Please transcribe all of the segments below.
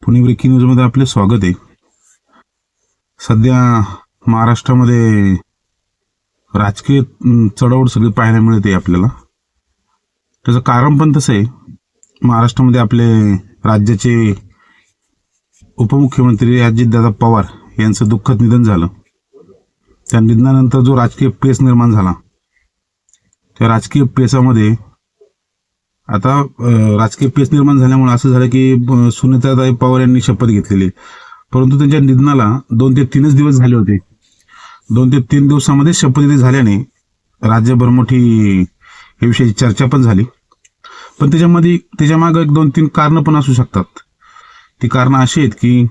Pune breaking न्यूजमध्ये आपले स्वागत आहे. सध्या महाराष्ट्रामध्ये राजकीय चढाओढ सगळी पाहायला मिळते आपल्याला. त्याचं कारण पण तसं आहे. महाराष्ट्रामध्ये आपले राज्याचे उपमुख्यमंत्री अजितदादा पवार यांचं दुःखद निधन झालं. त्या निधनानंतर जो राजकीय पेच निर्माण झाला, त्या राजकीय पेचामध्ये आता राजकीय पेच निर्माण झाल्यामुळे असं झालं की सुनीताताई पवार यांनी शपथ घेतलेली, परंतु त्यांच्या निधनाला 2 ते 3 दिवस झाले होते. 2 ते 3 दिवसामध्ये शपथविधी झाल्याने राज्यभर मोठी या विषयी चर्चा पण झाली. पण त्याच्यामागे 1-2-3 कारणं पण असू शकतात. ती कारणं अशी आहेत की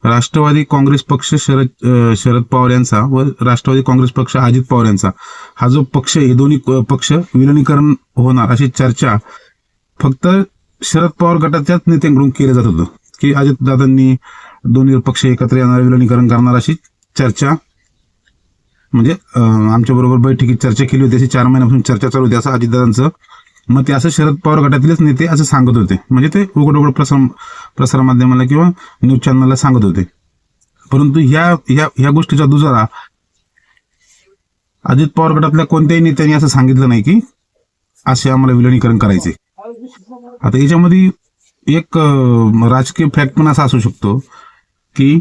राष्ट्रवादी काँग्रेस पक्ष शरद पवार यांचा व राष्ट्रवादी काँग्रेस पक्ष अजित पवार यांचा हा जो पक्ष, हे दोन्ही पक्ष विलिनीकरण होणार अशी चर्चा फक्त शरद पवार गटाच्याच नेत्यांकडून केलं जात होतं की अजितदादांनी दोन्ही पक्ष एकत्र येणार, विलिनीकरण करणार अशी चर्चा, म्हणजे आमच्या बरोबर बैठकीत चर्चा केली होती. अशी 4 महिन्यापासून चर्चा चालू होती असं अजितदादांचं मग ते असं शरद पवार गटातीलच नेते असं सांगत होते. म्हणजे ते उघड प्रसार माध्यमाला किंवा न्यूज चॅनलला सांगत होते. परंतु ह्या गोष्टीचा दुजोरा अजित पवार गटातल्या कोणत्याही नेत्यांनी असं सांगितलं नाही की असे आम्हाला विलिनीकरण करायचे. आता याच्यामध्ये एक राजकीय फॅक्ट पण असा असू शकतो की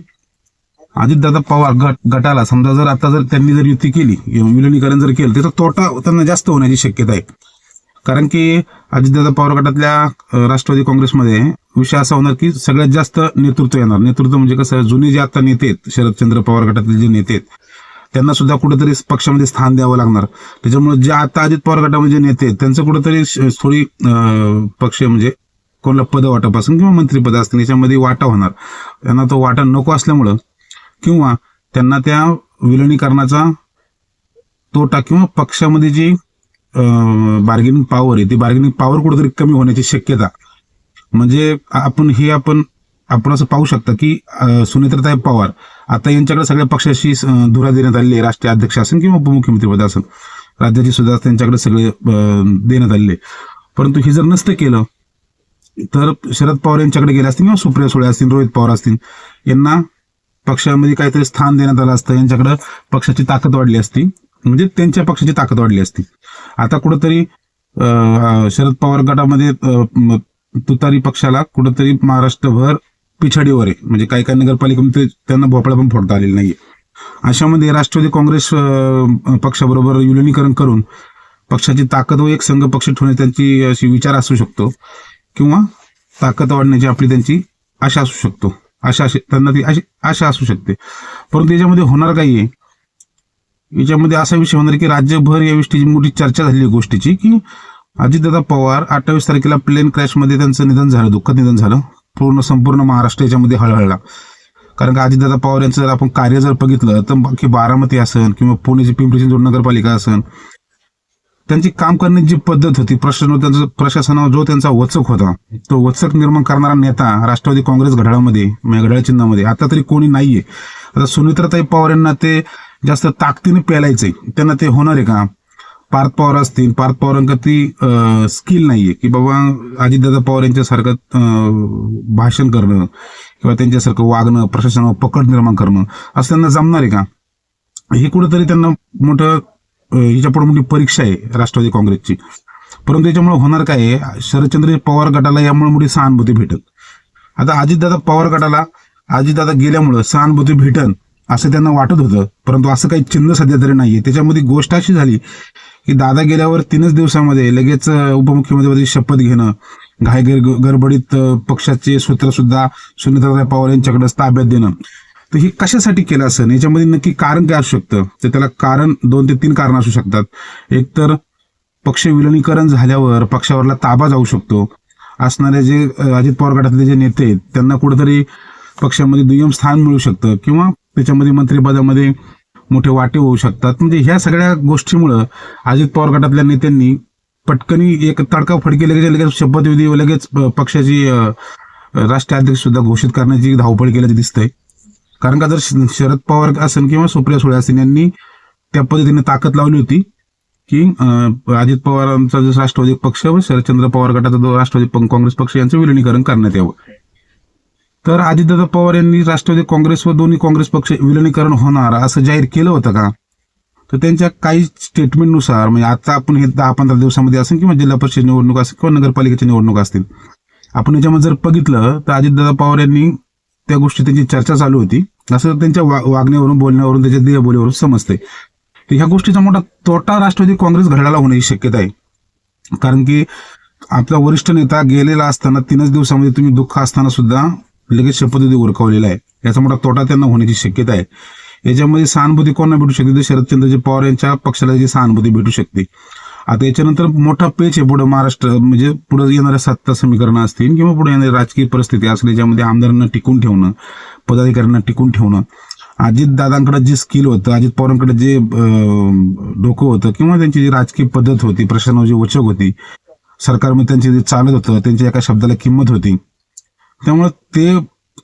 अजितदादा पवार गटाला समजा जर त्यांनी युती केली, विलिनीकरण जर केलं, त्याचा तोटा त्यांना जास्त होण्याची शक्यता आहे. कारण की अजितदादा पवार गटातल्या राष्ट्रवादी काँग्रेसमध्ये विषय असा होणार की सगळ्यात जास्त नेतृत्व येणार. नेतृत्व म्हणजे कसं, जुने जे आता नेते आहेत, शरदचंद्र पवार गटातले जे नेते आहेत, त्यांना सुद्धा कुठेतरी पक्षामध्ये स्थान द्यावं लागणार. त्याच्यामुळे जे आता अजित पवार गटामध्ये जे नेते आहेत त्यांचं कुठेतरी थोडी पक्ष म्हणजे कोणाला पद वाटप असेल किंवा मंत्रीपद असतील याच्यामध्ये वाटा होणार. त्यांना तो वाटा नको असल्यामुळं किंवा त्यांना त्या विलिनीकरणाचा तोटा किंवा पक्षामध्ये जी बार्गेनिंग पॉवर आहे ती बार्गेनिंग पॉवर कुठेतरी कमी होण्याची शक्यता, म्हणजे आपण असं पाहू शकता की सुनीताताई पवार आता यांच्याकडे सगळ्या पक्षाशी धुरा देण्यात आलेली आहे. राष्ट्रीय अध्यक्ष असेल किंवा उपमुख्यमंत्रीपद असेल, राज्याची सुद्धा त्यांच्याकडे सगळे देण्यात आलेले. परंतु हे जर नसतं केलं तर शरद पवार यांच्याकडे गेले असतील किंवा सुप्रिया सुळे असतील, रोहित पवार असतील, यांना पक्षामध्ये काहीतरी स्थान देण्यात आलं असतं. यांच्याकडे पक्षाची ताकद वाढली असती, म्हणजे त्यांच्या पक्षाची ताकद वाढली असती. आता कुठंतरी शरद पवार गटामध्ये तुतारी पक्षाला कुठंतरी महाराष्ट्रभर पिछाडीवर आहे. म्हणजे काही नगरपालिकेमध्ये त्यांना भोपळा पण फोडता आलेला नाहीये. अशामध्ये राष्ट्रवादी काँग्रेस पक्षाबरोबर विलिनीकरण करून पक्षाची ताकद व एक संघ पक्ष ठेवण्याची त्यांची अशी विचार असू शकतो किंवा ताकद वाढण्याची आपली त्यांची आशा असू शकतो. त्यांना ती आशा असू शकते. परंतु याच्यामध्ये होणार काही आहे, याच्यामध्ये असा विषय होणार की राज्यभर या विषयीची मोठी चर्चा झालेली गोष्टीची की अजितदादा पवार 28 तारखेला प्लेन क्रॅशमध्ये त्यांचं निधन झालं, दुःखद निधन झालं. संपूर्ण महाराष्ट्र याच्यामध्ये हळहळला. कारण का अजितदादा पवार यांचं जर आपण कार्य जर बघितलं तर बाकी बारामती असेल किंवा पुण्याची पिंपरी चिंचवड नगरपालिका असेल, त्यांची काम करण्याची जी पद्धत होती, प्रशासनावर जो त्यांचा वचक होता, तो वचक निर्माण करणारा नेता राष्ट्रवादी काँग्रेस घड्याळ चिन्हामध्ये आता तरी कोणी नाहीये. आता सुनीताताई पवार यांना ते जास्त ताकदीने पेलायचंय, त्यांना ते होणार आहे का? पार्थ पवार असतील, पार्थ पवारांना ती स्किल नाहीये की बाबा अजितदादा पवार यांच्यासारखं भाषण करणं किंवा त्यांच्यासारखं वागणं, प्रशासनावर पकड निर्माण करणं असं त्यांना जमणार आहे का? हे कुठेतरी त्यांना हिच्यापुढे मोठी परीक्षा आहे राष्ट्रवादी काँग्रेसची. परंतु याच्यामुळे होणार काय आहे, शरदचंद्र पवार गटाला यामुळे मोठी सहानुभूती भेटल. आता अजितदादा पवार गटाला अजितदादा गेल्यामुळं सहानुभूती भेटल असं त्यांना वाटत होतं, परंतु असं काही चिन्ह सध्या तरी नाहीये. त्याच्यामध्ये गोष्ट अशी झाली की दादा गेल्यावर 3 दिवसामध्ये लगेच उपमुख्यमंत्रीपदी शपथ घेणं, गडबडीत पक्षाचे सूत्र सुद्धा सुनीताताई पवार यांच्याकडे ताब्यात देणं, तर हे कशासाठी केलं असं, याच्यामध्ये नक्की कारण काय असू शकतं? तर त्याला 2 ते 3 कारण असू शकतात. एक तर पक्ष विलिनीकरण झाल्यावर पक्षावरला ताबा जाऊ शकतो. असणारे जे अजित पवार गटातले जे नेते आहेत त्यांना कुठेतरी पक्षामध्ये दुय्यम स्थान मिळू शकतं किंवा त्याच्यामध्ये मंत्रिपदामध्ये मोठे वाटे होऊ शकतात. म्हणजे ह्या सगळ्या गोष्टीमुळं अजित पवार गटातल्या नेत्यांनी पटकनी एक तडकाफडकी लगेच शपथविधी व लगेच पक्षाची राष्ट्रीय अध्यक्ष सुद्धा घोषित करण्याची धावपळ केल्याचं दिसतंय. कारण का जर शरद पवार असेल किंवा सुप्रिया सुळे असेल यांनी त्या पद्धतीने ताकद लावली होती की अजित पवारांचा जो राष्ट्रवादी पक्ष व शरदचंद्र पवार गटाचा जो राष्ट्रवादी काँग्रेस पक्ष यांचं विलिनीकरण करण्यात यावं, तर अजितदादा पवार यांनी राष्ट्रवादी काँग्रेस व दोन्ही काँग्रेस पक्ष विलिनीकरण होणार असं जाहीर केलं होतं का? तर त्यांच्या काही स्टेटमेंटनुसार, म्हणजे आता आपण हे 10-15 दिवसामध्ये असेल किंवा जिल्हा परिषद निवडणूक असेल किंवा नगरपालिकेच्या निवडणूक असतील, आपण याच्यामध्ये जर बघितलं तर अजितदादा पवार यांनी त्या गोष्टी, त्यांची चर्चा चालू होती असं त्यांच्या वागण्यावरून, बोलण्यावरून, त्याच्या देहबोलीवरून समजते. तर ह्या गोष्टीचा मोठा तोटा राष्ट्रवादी काँग्रेस घड्याला होण्याची शक्यता आहे. कारण की आपला वरिष्ठ नेता गेलेला असताना 3च दिवसामध्ये तुम्ही दुःख असताना सुद्धा लगेच शपथविधी उरकवलेला आहे. याचा मोठा तोटा त्यांना होण्याची शक्यता आहे. याच्यामध्ये सहानुभूती कोणाला भेटू शकते? तर शरदचंद्रजी पवार यांच्या पक्षाला जी सहानुभूती भेटू शकते. आता याच्यानंतर मोठा पेच आहे पुढे महाराष्ट्र, म्हणजे पुढे येणाऱ्या सत्ता समीकरणं असतील किंवा पुढे येणारी राजकीय परिस्थिती असेल, ज्यामध्ये आमदारांना टिकून ठेवणं, पदाधिकाऱ्यांना टिकून ठेवणं. अजितदादांकडे जे स्किल होतं, अजित पवारांकडे जे डोकं होतं किंवा त्यांची जी राजकीय पद्धत होती, प्रशासनावर जी वचक होती, सरकारमध्ये त्यांचे जे चालत होतं, त्यांच्या एका शब्दाला किंमत होती, त्यामुळे ते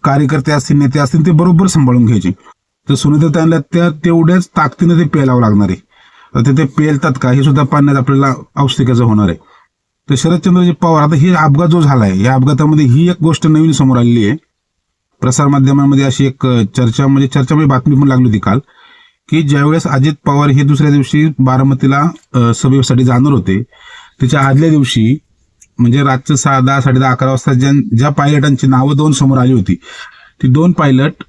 कार्यकर्ते असतील, नेते असतील, ते बरोबर सांभाळून घ्यायचे. तर सुनीताताईंना त्या तेवढ्याच ताकदीने ते पेलावं लागणार आहे. तर ते पेलतात का हे सुद्धा पाहण्यात आपल्याला औत्सुक्याचं होणार आहे. तर शरदचंद्रजी पवार, आता हे अपघात जो झालाय, या अपघातामध्ये ही एक गोष्ट नवीन समोर आलेली आहे. प्रसारमाध्यमांमध्ये अशी एक चर्चा बातमी पण लागली होती काल, की ज्यावेळेस अजित पवार हे दुसऱ्या दिवशी बारामतीला सभेसाठी जाणार होते, त्याच्या आदल्या दिवशी म्हणजे रातचं 10, 10:30, 11 वाजता ज्या पायलटांची नावं 2 समोर आली होती, ती 2 पायलट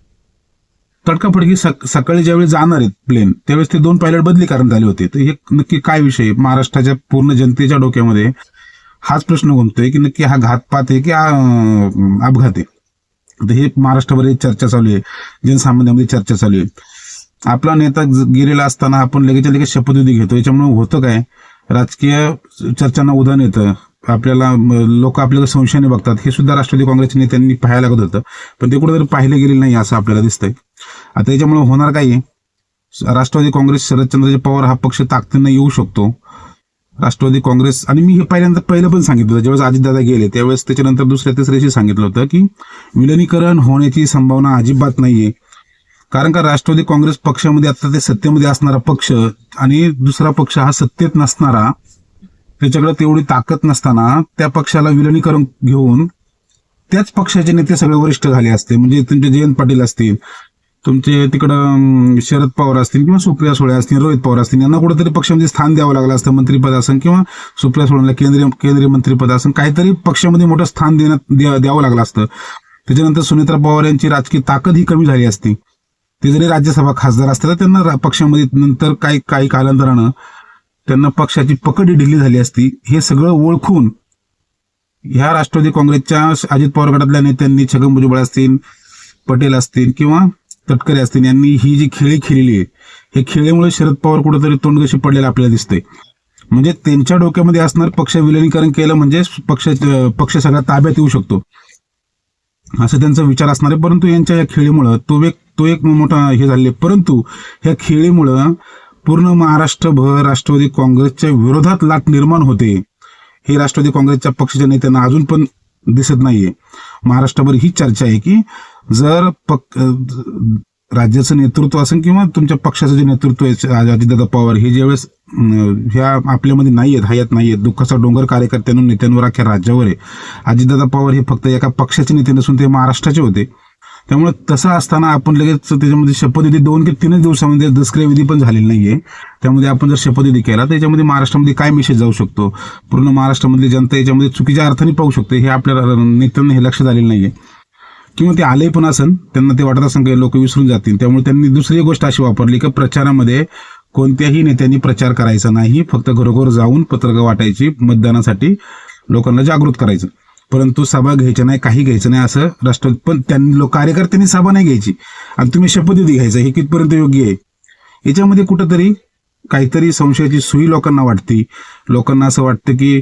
तडकाफडकी सकाळी ज्यावेळी जाणार आहेत प्लेन, त्यावेळेस ते 2 पायलट बदली करण्यात आले होते. तर हे नक्की काय विषय? महाराष्ट्राच्या पूर्ण जनतेच्या डोक्यामध्ये हाच प्रश्न घुमतोय की नक्की हा घातपात आहे की अपघात आहे. तर हे महाराष्ट्रभर चर्चा चालू आहे, जनसामान्यांमध्ये चर्चा चालू आहे. आपला नेता गेलेला असताना आपण लगेच शपथविधी घेतो. याच्यामुळे होतं काय? राजकीय चर्चांना उधाण येतं, आपल्याला लोक आपल्याला संशयाने बघतात. हे सुद्धा राष्ट्रवादी काँग्रेसच्या नेत्यांनी पाहायला लागत होतं, पण ते कुठेतरी पाहिले गेले नाही असं आपल्याला दिसतंय. आता याच्यामुळे होणार काय? राष्ट्रवादी काँग्रेस, शरदचंद्रजी पवार हा पक्ष ताकदीनं येऊ शकतो. राष्ट्रवादी काँग्रेस, आणि मी हे पहिलं पण सांगितलं होतं, ज्यावेळेस अजितदादा गेले त्यावेळेस त्याच्यानंतर दुसऱ्या तिसऱ्याशी सांगितलं होतं की विलिनीकरण होण्याची संभावना अजिबात नाहीये. कारण का राष्ट्रवादी काँग्रेस पक्षामध्ये आता ते सत्तेमध्ये असणारा पक्ष आणि दुसरा पक्ष हा सत्तेत नसणारा, त्याच्याकडे तेवढी ताकद नसताना त्या पक्षाला विलिनीकरण घेऊन त्याच पक्षाचे नेते सगळे वरिष्ठ झाले असते. म्हणजे तुमचे जयंत पाटील असतील, तुमचे तिकडं शरद पवार असतील किंवा सुप्रिया सुळे असतील, रोहित पवार असतील, यांना कुठेतरी पक्षामध्ये स्थान द्यावं लागलं असतं. मंत्रिपद असेल किंवा सुप्रिया सुळेला केंद्रीय मंत्रिपद असेल, काहीतरी पक्षामध्ये मोठं स्थान द्यावं लागलं असतं. त्याच्यानंतर सुनेत्रा पवार यांची राजकीय ताकद ही कमी झाली असती. ते जरी राज्यसभा खासदार असतील तर त्यांना पक्षामध्ये नंतर काही कालांतरानं त्यांना पक्षाची पकड ढिली झाली असती. हे सगळं ओळखून ह्या राष्ट्रवादी काँग्रेसच्या अजित पवार गटातल्या नेत्यांनी, छगन भुजबळ असतील, पटेल असतील किंवा तटकरे असतील, यांनी ही जी खेळी खेळली आहे, हे खेळीमुळे शरद पवार कुठेतरी तोंडगशी पडलेला आपल्याला दिसतंय. म्हणजे त्यांच्या डोक्यामध्ये असणार पक्ष विलिनीकरण केलं म्हणजे पक्ष सगळ्या ताब्यात येऊ शकतो असं त्यांचा विचार असणार आहे. परंतु यांच्या या खेळीमुळं तो एक मोठा हे झाले. परंतु ह्या खेळीमुळं पूर्ण महाराष्ट्रभर राष्ट्रवादी काँग्रेसच्या विरोधात लाट निर्माण होते, हे राष्ट्रवादी काँग्रेसच्या पक्षाच्या नेत्यांना अजून पण दिसत नाहीये. महाराष्ट्रभर ही चर्चा आहे की जर राज्याचं नेतृत्व असेल किंवा तुमच्या पक्षाचं जे नेतृत्व आहे, अजितदादा पवार हे ज्यावेळेस ह्या आपल्यामध्ये हयात नाहीयेत, दुःखाचा डोंगर कार्यकर्त्यांवर, नेत्यांवर, अख्ख्या राज्यावर आहे. अजितदादा पवार हे फक्त एका पक्षाचे नेते नसून ते महाराष्ट्राचे होते. त्यामुळे तसं असताना आपण लगेच त्याच्यामध्ये शपथविधी 2 की 3 दिवसामध्ये दसक्रियाविधी पण झालेली नाहीये. त्यामध्ये आपण जर शपथविधी केला तर याच्यामध्ये महाराष्ट्रामध्ये काय मेसेज जाऊ शकतो, पूर्ण महाराष्ट्रामधली जनता याच्यामध्ये चुकीच्या अर्थाने पाहू शकते, हे आपल्या नेत्यांना हे लक्षात आलेलं नाहीये. किंवा ते आले पण असेल, त्यांना ते वाटत असेल की लोक विसरून जातील, त्यामुळे त्यांनी दुसरी गोष्ट अशी वापरली की प्रचारामध्ये कोणत्याही नेत्यांनी प्रचार करायचा नाही, फक्त घरोघर जाऊन पत्रकं वाटायची, मतदानासाठी लोकांना जागृत करायचं, परंतु सभा घ्यायच्या नाही, काही घ्यायचं नाही असं राष्ट्रवादी. पण त्यांनी कार्यकर्त्यांनी सभा नाही घ्यायची आणि तुम्ही शपथविधी घ्यायचा, हे कितपर्यंत योग्य आहे? याच्यामध्ये कुठंतरी काहीतरी संशयाची सुई लोकांना वाटते. लोकांना असं वाटतं की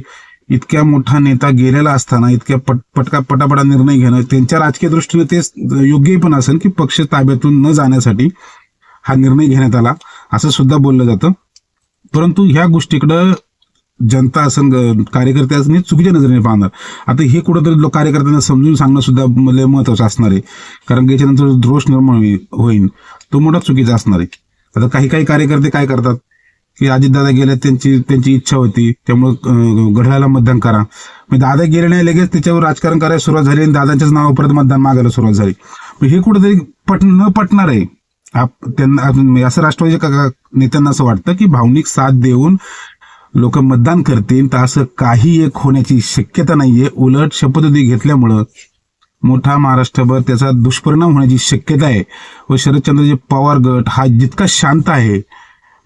इतक्या मोठा नेता गेलेला असताना इतक्या पटापटा निर्णय घेणं त्यांच्या राजकीय दृष्टीने ते योग्य पण असेल की पक्ष ताब्यातून न जाण्यासाठी हा निर्णय घेण्यात आला असं सुद्धा बोललं जातं. परंतु ह्या गोष्टीकडं जनता असेल, कार्यकर्ते असेल, चुकीच्या नजरेने पाहणार. आता हे कुठंतरी कार्यकर्त्यांना समजून सांगणं सुद्धा मला महत्वाचं असणार आहे, कारण याच्यानंतर रोष निर्माण होईल तो मोठा चुकीचा असणार आहे. आता काही कार्यकर्ते काय करतात, की अजितदादा गेले, त्यांची इच्छा होती, त्यामुळे घड्याळाला मतदान करा. मग दादा गेले नाही, लगेच त्याच्यावर राजकारण करायला सुरुवात झाली आणि दादांच्याच नावावर परत मतदान मागायला सुरुवात झाली. हे कुठेतरी न पटणार आहे. त्यांना असं राष्ट्रवादी नेत्यांना असं वाटतं की भावनिक साथ देऊन लोक मतदान करतील, तर असं काही एक होण्याची शक्यता नाहीये. उलट शपथविधी घेतल्यामुळं मोठा महाराष्ट्रभर त्याचा दुष्परिणाम होण्याची शक्यता आहे. व शरदचंद्रजी पवार गट हा जितका शांत आहे,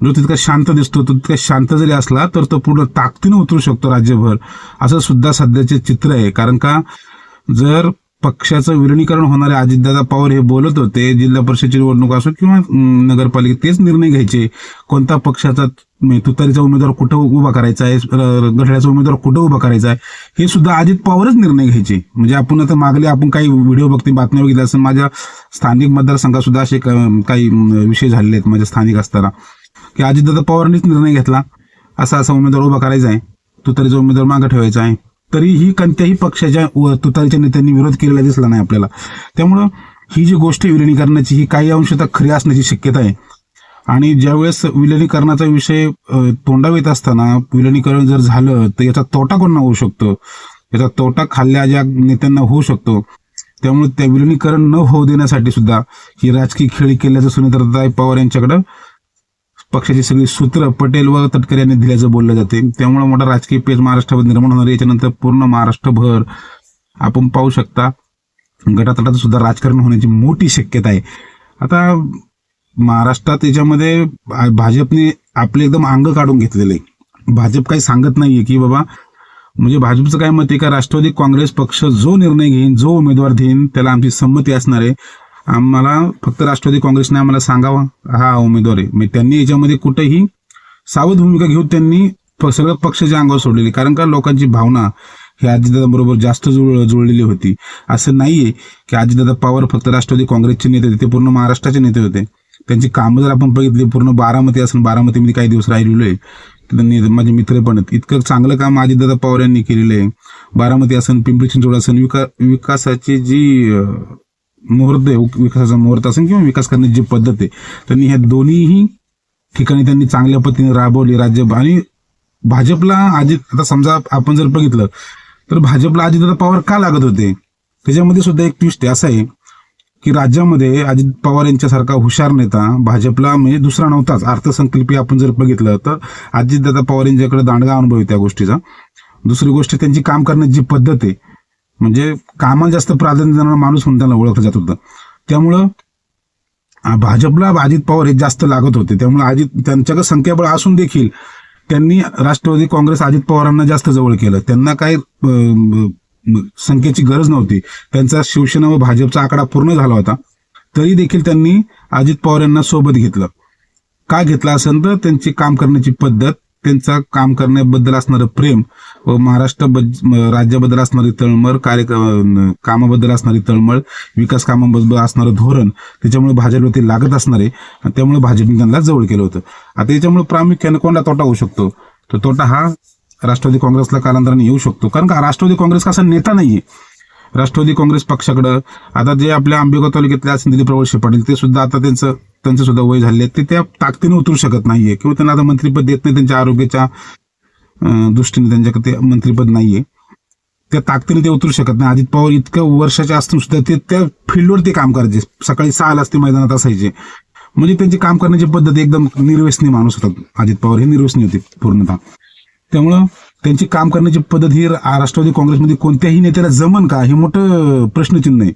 जो तितका शांत दिसतो, तो तितका शांत जरी असला तर तो पूर्ण ताकदीने उतरू शकतो राज्यभर, असं सुद्धा सध्याचे चित्र आहे. कारण का, जर पक्षाचं विलिनीकरण होणारे अजितदादा पवार हे बोलत होते, जिल्हा परिषदेची निवडणूक असो किंवा नगरपालिकेत तेच निर्णय घ्यायचे, कोणता पक्षाचा तुतारीचा उमेदवार कुठं उभा करायचा आहे, घड्याळाचा उमेदवार कुठं उभा करायचा आहे, हे सुद्धा अजित पवारच निर्णय घ्यायचे. म्हणजे आपण आता मागले आपण काही व्हिडिओ बातम्या बघितल्या असं, माझ्या स्थानिक मतदारसंघात सुद्धा असे काही विषय झालेले आहेत माझ्या स्थानिक असताना, की अजितदादा पवारांनीच निर्णय घेतला असा उमेदवार उभा करायचा आहे, तुतारीचा उमेदवार मागे ठेवायचा आहे. तरीही कोणत्याही पक्षाच्या तुतारीच्या नेत्यांनी विरोध केलेला दिसला नाही आपल्याला. त्यामुळं ही जी गोष्ट विलिनीकरणाची ही काही अंशतः खरी असण्याची शक्यता आहे. आणि ज्यावेळेस विलिनीकरणाचा विषय तोंडावर येत असताना विलिनीकरण जर झालं तर याचा तोटा कोणाला होऊ शकतो, याचा तोटा खाल्ल्या ज्या नेत्यांना होऊ शकतो. त्यामुळे त्या विलिनीकरण न होऊ देण्यासाठी सुद्धा ही राजकीय खेळी केल्याचं सुनीताताई पवार यांच्याकडं पक्षाची सगळी सूत्र पटेल व तटकरे यांनी दिल्याचं बोललं जाते. त्यामुळे मोठा राजकीय पेच महाराष्ट्रामध्ये निर्माण होणार आहे. याच्यानंतर पूर्ण महाराष्ट्रभर आपण पाहू शकता गटातटात सुद्धा राजकारण होण्याची मोठी शक्यता आहे. आता महाराष्ट्रात याच्यामध्ये भाजपने आपले एकदम अंग काढून घेतलेले आहे. भाजप काही सांगत नाहीये की बाबा, म्हणजे भाजपचं काय मत आहे का, राष्ट्रवादी काँग्रेस पक्ष जो निर्णय घेईन, जो उमेदवार देईन त्याला आमची संमती असणार आहे. आम्हाला फक्त राष्ट्रवादी काँग्रेसने आम्हाला सांगावा हा उमेदवार आहे. म्हणजे त्यांनी याच्यामध्ये कुठेही सावध भूमिका घेऊन त्यांनी सगळं पक्षाच्या अंगावर सोडलेली. कारण का, लोकांची भावना ही अजितदादांबरोबर जास्त जुळलेली होती. असं नाहीये की अजितदादा पवार फक्त राष्ट्रवादी काँग्रेसचे नेते होते, ते पूर्ण महाराष्ट्राचे नेते होते. त्यांची कामं जर आपण बघितली, पूर्ण बारामती असून बारामतीमध्ये काही दिवस राहिलेलो आहे, त्यांनी माझे मित्र पण आहेत, इतकं चांगलं काम अजितदादा पवार यांनी केलेलं आहे. बारामती असन, पिंपरी चिंचवड असन, विकासाची जी मुहूर्त आहे, विकासाचा मुहूर्त असेल किंवा विकास करण्याची जी पद्धत आहे, त्यांनी ह्या दोन्हीही ठिकाणी त्यांनी चांगल्या पद्धतीने राबवली राज्य. आणि भाजपला आता समजा आपण जर बघितलं तर भाजपला अजितदादा पवार का लागत होते, त्याच्यामध्ये सुद्धा एक ट्विस्ट आहे. असं आहे की राज्यामध्ये अजित पवार यांच्यासारखा हुशार नेता भाजपला म्हणजे दुसरा नव्हताच. अर्थसंकल्पीय आपण जर बघितलं तर अजितदादा पवार यांच्याकडे दांडगा अनुभव आहे त्या गोष्टीचा. दुसरी गोष्ट त्यांची काम करण्याची जी पद्धत आहे, म्हणजे कामाला जास्त प्राधान्य देणारा माणूस म्हणून त्यांना ओळखलं जात होतं. त्यामुळं भाजपला अजित पवार हे जास्त लागत होते. त्यामुळे त्यांच्याकडे संख्याबळ असून देखील त्यांनी राष्ट्रवादी काँग्रेस अजित पवारांना जास्त जवळ केलं. त्यांना काही संख्येची गरज नव्हती. त्यांचा शिवसेना व भाजपचा आकडा पूर्ण झाला होता, तरी देखील त्यांनी अजित पवार यांना सोबत घेतलं. का घेतलं असेल तर त्यांची काम करण्याची पद्धत, त्यांचा काम करण्याबद्दल असणारं प्रेम व महाराष्ट्र राज्याबद्दल असणारी तळमळ, कामाबद्दल असणारी तळमळ, विकास कामाबद्दल असणारं धोरण, त्याच्यामुळे भाजपला ते लागत असणार आहे. आणि त्यामुळे भाजपने त्यांना जवळ केलं होतं. आता याच्यामुळे प्रामुख्याने कोणता तोटा होऊ शकतो, तर तोटा हा राष्ट्रवादी काँग्रेसला कालांतराने येऊ शकतो. कारण का, राष्ट्रवादी काँग्रेस कसा नेता नाहीये. राष्ट्रवादी काँग्रेस पक्षाकडं आता जे आपल्या आंबेगाव तालुक्यातले असतील दिलीप प्रवळशे पाटील, ते सुद्धा आता त्यांचं सुद्धा वय झाले, ते त्या ताकदीने उतरू शकत नाहीये किंवा त्यांना आता मंत्रिपद देत नाही. त्यांच्या आरोग्याच्या दृष्टीने त्यांच्याकडे ते मंत्रिपद नाहीये, त्या ताकदीने ते उतरू शकत नाही. अजित पवार इतकं वर्षाचे असताना सुद्धा ते त्या फील्डवर ते काम करायचे. सकाळी 6ला ते मैदानात असायचे. म्हणजे त्यांची काम करण्याची पद्धत एकदम निर्व्यसनी माणूस होता. अजित पवार हे निर्व्यसनी होते पूर्णतः. त्यामुळं त्यांची काम करण्याची पद्धत ही राष्ट्रवादी काँग्रेसमध्ये कोणत्याही नेत्याला जमन का, हे मोठं प्रश्नचिन्ह आहे.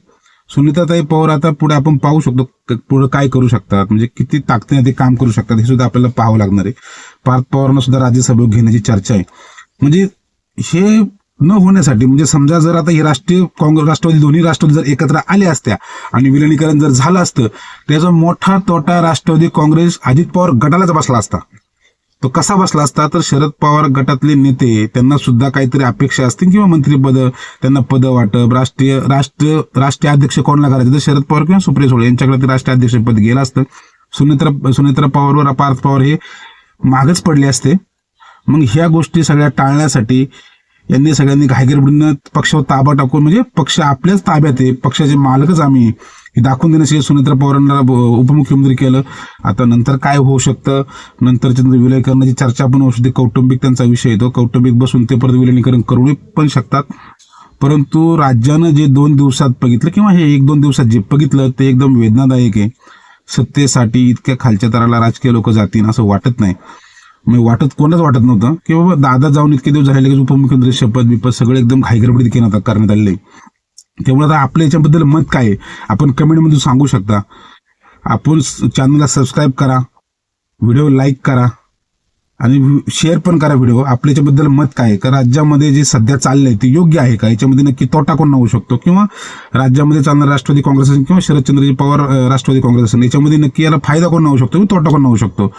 सुनीताताई पवार आता पुढे आपण पाहू शकतो पुढे काय करू शकतात, म्हणजे किती ताकदीने ते काम करू शकतात हे सुद्धा आपल्याला पाहावं लागणार आहे. पार्थ पवारांना सुद्धा राज्यसभेवर घेण्याची चर्चा आहे. म्हणजे हे न होण्यासाठी, म्हणजे समजा जर आता ही राष्ट्रवादी दोन्ही राष्ट्रवादी जर एकत्र आल्या असत्या आणि विलिनीकरण जर झालं असतं, त्याचा मोठा तोटा राष्ट्रवादी काँग्रेस अजित पवार गटालाच बसला असता. तो कसा बसला असता, तर शरद पवार गटातले नेते त्यांना सुद्धा काहीतरी अपेक्षा असतील किंवा मंत्रिपद, त्यांना पद वाटप, राष्ट्रीय अध्यक्ष कोणाला करायचं, तर शरद पवार किंवा सुप्रिया सुळे यांच्याकडे ते राष्ट्रीय अध्यक्ष पद गेलं असतं. सुनेत्रा पवारवर पार्थ पवार हे मागच पडले असते. मग ह्या गोष्टी सगळ्या टाळण्यासाठी यांनी सगळ्यांनी घाईगडबडीनं पक्षावर ताबा टाकून, म्हणजे पक्ष आपल्याच ताब्यात आहे, पक्षाचे मालकच आम्ही हे दाखवून देण्यासाठी सुनेत्रा पवारांना उपमुख्यमंत्री केलं. आता नंतर काय होऊ शकतं, नंतरच्या विलयीकरणाची चर्चा पण होऊ शकते, कौटुंबिक त्यांचा विषय येतो, कौटुंबिक बसून ते परत विलिनीकरण करू पण शकतात. परंतु राज्यानं जे 2 दिवसात बघितलं किंवा हे 1-2 दिवसात जे बघितलं ते एकदम वेदनादायक आहे. सत्तेसाठी इतक्या खालच्या तराला राजकीय लोक जातील असं वाटत नाही. कोणाच वाटत नव्हतं की बाबा दादा जाऊन इतके दिवस झाले की उपमुख्यमंत्री शपथ बिपत सगळं एकदम घाईगडबडीत करण्यात आलेले. त्यामुळे आता आपल्या याच्याबद्दल मत काय आहे आपण कमेंटमध्ये सांगू शकता. आपण चॅनलला सबस्क्राईब करा, व्हिडिओ लाईक करा आणि शेअर पण करा व्हिडिओ. आपल्या याच्याबद्दल मत काय आहे, का राज्यामध्ये जे सध्या चाललंय ते योग्य आहे का, याच्यामध्ये नक्की तोटा कोण होऊ शकतो, किंवा राज्यामध्ये चालणार राष्ट्रवादी काँग्रेस असेल किंवा शरदचंद्रजी पवार राष्ट्रवादी काँग्रेस असेल, याच्यामध्ये नक्की याला फायदा कोण होऊ शकतो, तोटा कोण होऊ शकतो,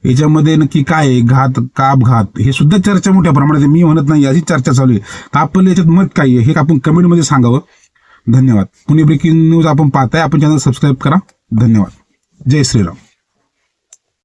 याच्यामध्ये नक्की काय आहे, घात का अपघात, हे सुद्धा चर्चा मोठ्या प्रमाणात, मी म्हणत नाही अशी चर्चा चालू आहे. तर आपलं याच्यात मत काय आहे हे आपण कमेंटमध्ये सांगावं. धन्यवाद. पुणे ब्रेकिंग न्यूज आपण पाहताय, आपण चॅनल सबस्क्राईब करा. धन्यवाद. जय श्रीराम.